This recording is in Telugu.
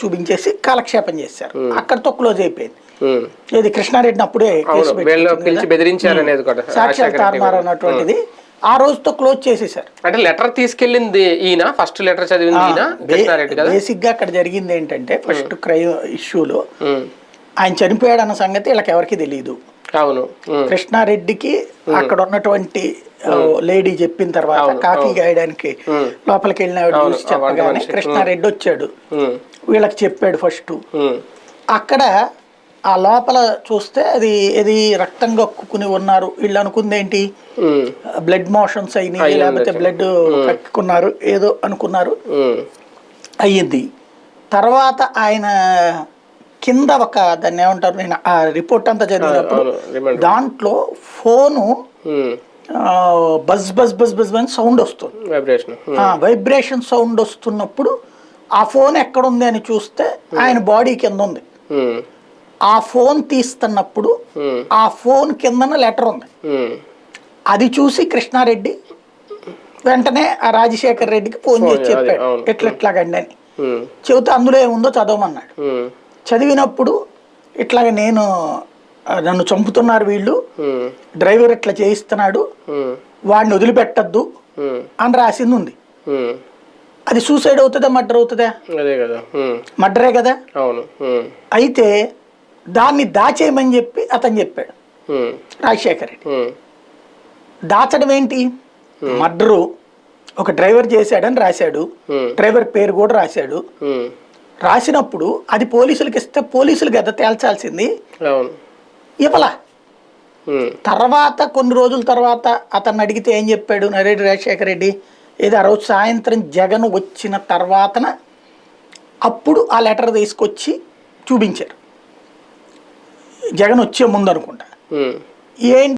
చూపించేసి కాలక్షేపం చేశారు. అక్కడతో క్లోజ్ అయిపోయింది. ఇది కృష్ణారెడ్డిని అప్పుడే సాక్ష్యాలు తారుమారు అన్నటువంటిది ఆ రోజుతో క్లోజ్ చేసేసారు. అంటే లెటర్ తీసుకెళ్ళింది ఈయన, ఫస్ట్ లెటర్ చదివింది ఈయన కృష్ణారెడ్డి కదా. బేసిక్ గా అక్కడ జరిగింది ఏంటంటే ఫస్ట్ క్రైమ్ ఇష్యూలో ఆయన చనిపోయాడు అన్న సంగతి వీళ్ళకి ఎవరికి తెలియదు. అవును, కృష్ణారెడ్డికి అక్కడ ఉన్నటువంటి లేడీ చెప్పిన తర్వాత కాఫీ గాయడానికి లోపలికి వెళ్ళిన చూసి చెప్పగానే కృష్ణారెడ్డి వచ్చాడు, వీళ్ళకి చెప్పాడు ఫస్ట్. అక్కడ ఆ లోపల చూస్తే అది రక్తం కక్కుని ఉన్నారు. వీళ్ళు అనుకుంది ఏంటి, బ్లడ్ మోషన్స్ అయినాయి లేకపోతే బ్లడ్ కక్కున్నారు ఏదో అనుకున్నారు, అయ్యింది. తర్వాత ఆయన కింద ఒక దాన్ని ఏమంటారు, నేను ఆ రిపోర్ట్ అంతా చదివినప్పుడు దాంట్లో phone buzz buzz buzz buzz అని సౌండ్ వస్తుంది, వైబ్రేషన్ సౌండ్ వస్తున్నప్పుడు ఆ ఫోన్ ఎక్కడుంది అని చూస్తే ఆయన బాడీ కింద ఉంది. ఆ ఫోన్ తీస్తున్నప్పుడు ఆ ఫోన్ కిందన లెటర్ ఉంది. అది చూసి కృష్ణారెడ్డి వెంటనే ఆ రాజశేఖర్ రెడ్డికి ఫోన్ చేసి చెప్పాడు ఎట్లెట్లాగండి అని. చెబితే అందులో ఏముందో చదవమన్నాడు. చదివినప్పుడు ఇట్లాగ నన్ను చంపుతున్నారు వీళ్ళు, డ్రైవర్ ఇట్లా చేయిస్తున్నాడు, వాడిని వదిలిపెట్టద్దు అని రాసింది ఉంది. అది సూసైడ్ అవుతుందా మర్డర్ అవుతుందా? మర్డరే కదా. అయితే దాన్ని దాచేయమని చెప్పి అతను చెప్పాడు రాజశేఖర్ రెడ్డి. దాచడం ఏంటి, మర్డరు ఒక డ్రైవర్ చేశాడని రాశాడు, డ్రైవర్ పేరు కూడా రాశాడు. రాసినప్పుడు అది పోలీసులకి ఇస్తే పోలీసులు కదా తేల్చాల్సింది, ఇవ్వలా. తర్వాత కొన్ని రోజుల తర్వాత అతన్ని అడిగితే ఏం చెప్పాడు నరేడి రాజశేఖర రెడ్డి, ఏదో ఆ రోజు సాయంత్రం జగన్ వచ్చిన తర్వాతన అప్పుడు ఆ లెటర్ తీసుకొచ్చి చూపించారు, జగన్ వచ్చే ముందు అనుకుంటా. ఏంటి